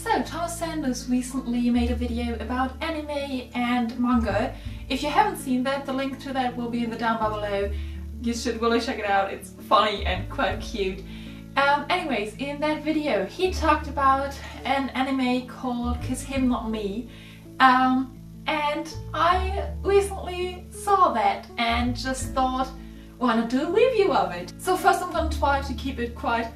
So, Thomas Sanders recently made a video about anime and manga. If you haven't seen that, the link to that will be in the down bar below. You should really check it out, it's funny and quite cute. Anyways, in that video he talked about an anime called Kiss Him Not Me. And I recently saw that and just thought, why not do a review of it? So first I'm going to try to keep it quite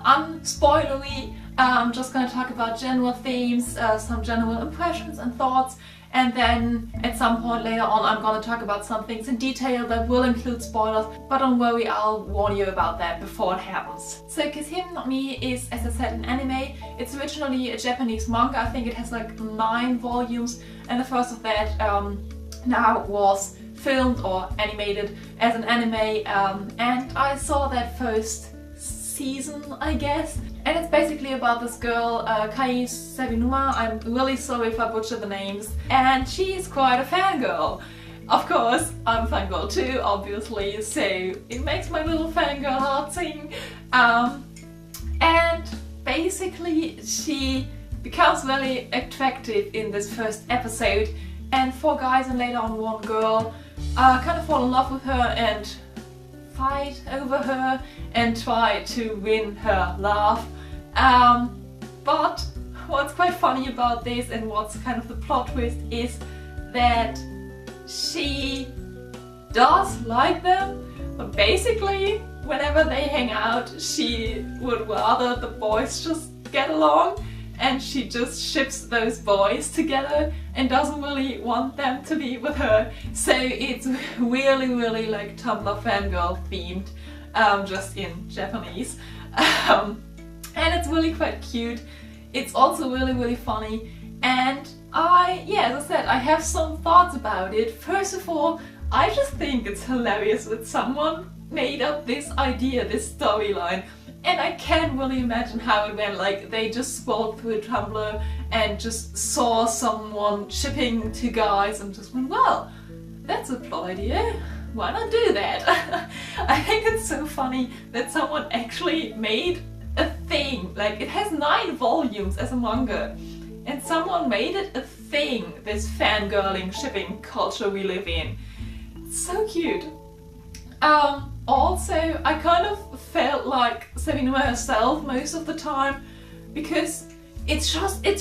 unspoilery. I'm just going to talk about general themes, some general impressions and thoughts, and then at some point later on I'm going to talk about some things in detail that will include spoilers, but don't worry, I'll warn you about that before it happens. So Kiss Him Not Me is, as I said, an anime. It's originally a Japanese manga. I think it has like 9 volumes, and the first of that now was filmed or animated as an anime, and I saw that first season, I guess. And it's basically about this girl, Kai Savinuma. I'm really sorry if I butcher the names. And she's quite a fangirl. Of course, I'm a fangirl too, obviously, so it makes my little fangirl heart sing. And basically she becomes very attractive in this first episode, and 4 guys and later on 1 girl kind of fall in love with her and fight over her and try to win her love. But what's quite funny about this and what's kind of the plot twist is that she does like them, but basically whenever they hang out she would rather the boys just get along, and she just ships those boys together and doesn't really want them to be with her. So it's really like Tumblr fangirl themed, just in Japanese. And it's really quite cute. It's also really funny, and as I said, I have some thoughts about it. First of all, I just think it's hilarious that someone made up this idea, this storyline. And I can't really imagine how it went. Like, they just scrolled through Tumblr and just saw someone shipping 2 guys and just went, well, that's a plot idea, why not do that? I think it's so funny that someone actually made a thing. Like, it has 9 volumes as a manga, and someone made it a thing, this fangirling shipping culture we live in. It's so cute. Also, I kind of felt like Savinuma herself most of the time, because it's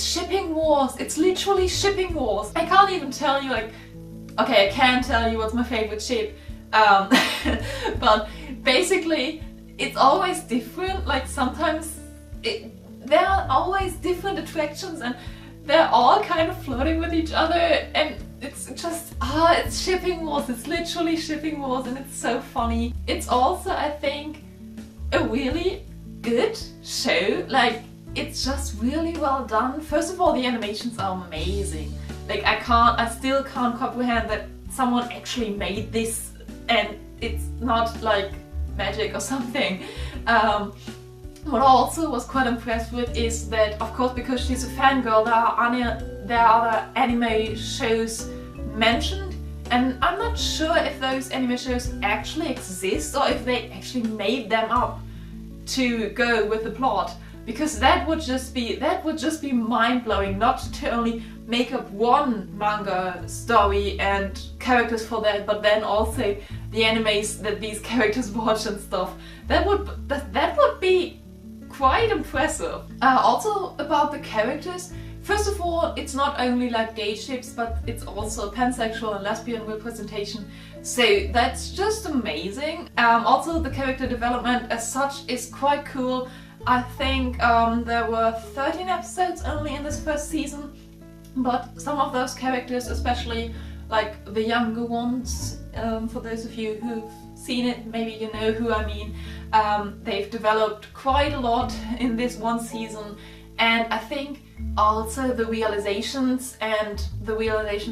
shipping wars. It's literally shipping wars. I can't even tell you, like, okay, I can tell you what's my favorite ship, but basically it's always different. Like, sometimes there are always different attractions and they're all kind of flirting with each other, and it's just, it's shipping wars. It's literally shipping wars, and it's so funny. It's also, I think, a really good show. Like, it's just really well done. First of all, the animations are amazing. Like, I still can't comprehend that someone actually made this and it's not like magic or something. What I also was quite impressed with is that, of course, because she's a fangirl, there are other anime shows mentioned, and I'm not sure if those anime shows actually exist or if they actually made them up to go with the plot, because that would just be mind-blowing, not to only make up one manga story and characters for that, but then also the animes that these characters watch and stuff. That would be quite impressive. Also about the characters, first of all, it's not only like gay ships, but it's also pansexual and lesbian representation, so that's just amazing. Also, the character development as such is quite cool. I think there were 13 episodes only in this first season, but some of those characters, especially like the younger ones, for those of you who've seen it, maybe you know who I mean, they've developed quite a lot in this one season, and I think also the realizations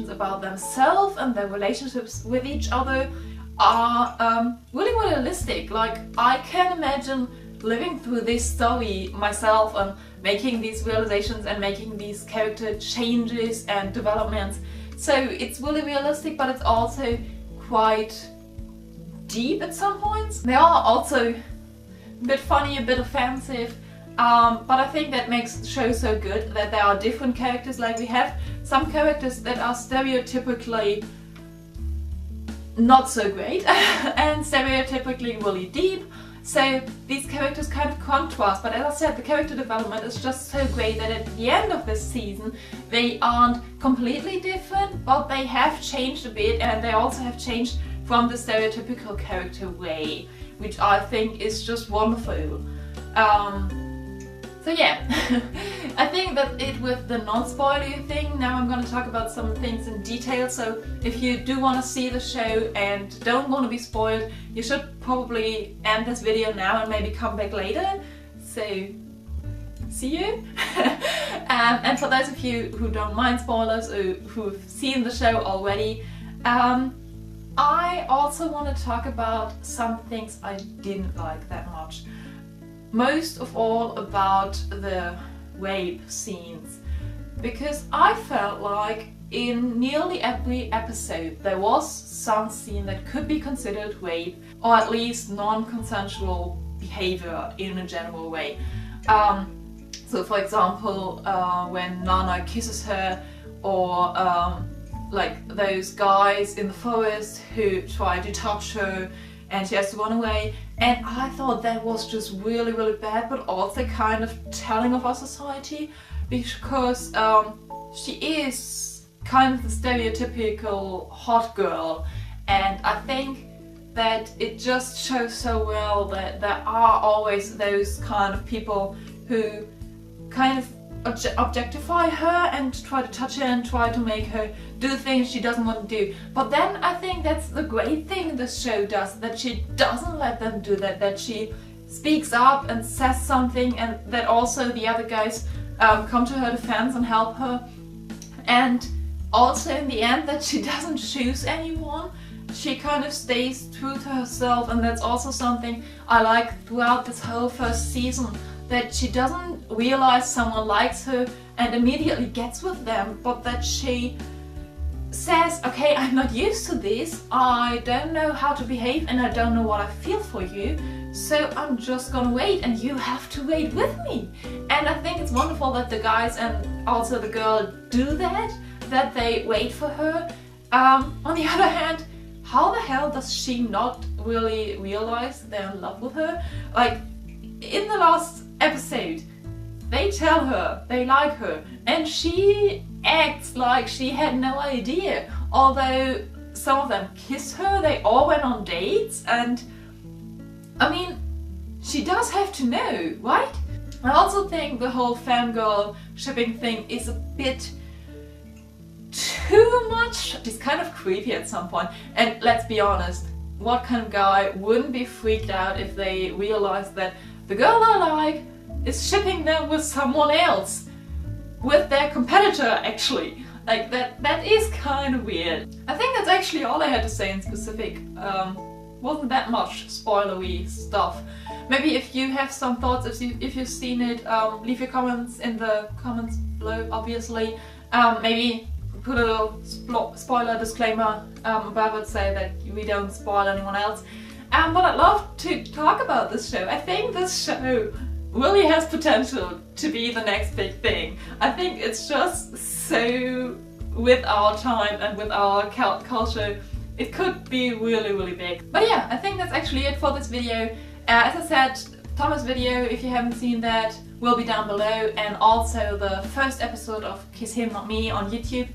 about themselves and their relationships with each other are really realistic. Like, I can imagine living through this story myself and making these realizations and making these character changes and developments. So it's really realistic, but it's also quite deep at some points. They are also a bit funny, a bit offensive, But I think that makes the show so good that there are different characters. Like we have some characters that are stereotypically not so great and stereotypically really deep. So these characters kind of contrast, but as I said, the character development is just so great that at the end of this season they aren't completely different, but they have changed a bit, and they also have changed from the stereotypical character way, which I think is just wonderful. So yeah, I think that it with the non-spoiler thing. Now I'm going to talk about some things in detail, so if you do want to see the show and don't want to be spoiled, you should probably end this video now and maybe come back later. So, see you! And for those of you who don't mind spoilers or who've seen the show already, I also want to talk about some things I didn't like that much. Most of all about the rape scenes, because I felt like in nearly every episode there was some scene that could be considered rape, or at least non-consensual behavior in a general way. So for example, when Nana kisses her, or like those guys in the forest who try to touch her and she has to run away. And I thought that was just really, really bad, but also kind of telling of our society, because she is kind of the stereotypical hot girl, and I think that it just shows so well that there are always those kind of people who kind of objectify her and try to touch her and try to make her do things she doesn't want to do. But then I think that's the great thing the show does, that she doesn't let them do that, that she speaks up and says something, and that also the other guys come to her defense and help her. And also in the end that she doesn't choose anyone, she kind of stays true to herself, and that's also something I like throughout this whole first season, that she doesn't realize someone likes her and immediately gets with them, but that she says, okay, I'm not used to this, I don't know how to behave, and I don't know what I feel for you, so I'm just gonna wait and you have to wait with me. And I think it's wonderful that the guys and also the girl do that they wait for her. On the other hand, how the hell does she not really realize they're in love with her? Like, in the last episode, they tell her they like her, and she acts like she had no idea. Although some of them kissed her, they all went on dates, and I mean, she does have to know, right? I also think the whole fangirl shipping thing is a bit too much. It's kind of creepy at some point, and let's be honest, what kind of guy wouldn't be freaked out if they realized that the girl they like is shipping them with someone else, with their competitor actually. Like that is kind of weird. I think that's actually all I had to say in specific. Wasn't that much spoilery stuff. Maybe if you have some thoughts, if you've seen it, leave your comments in the comments below, obviously. Maybe put a little spoiler disclaimer above it, say that we don't spoil anyone else. But I'd love to talk about this show. I think this show really has potential to be the next big thing. I think it's just so with our time and with our culture, it could be really, really big. But yeah, I think that's actually it for this video. As I said, Thomas' video, if you haven't seen that, will be down below, and also the first episode of Kiss Him Not Me on YouTube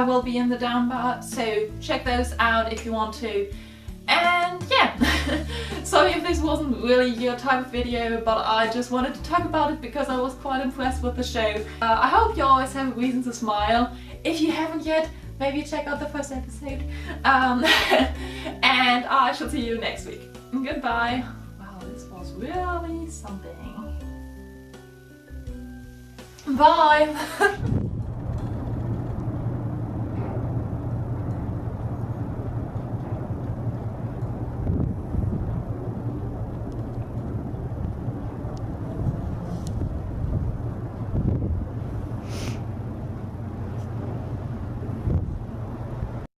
will be in the down bar, so check those out if you want to. And yeah, sorry if this wasn't really your type of video, but I just wanted to talk about it because I was quite impressed with the show. I hope you always have a reason to smile. If you haven't yet, maybe check out the first episode. And I shall see you next week. Goodbye. Wow, this was really something. Bye!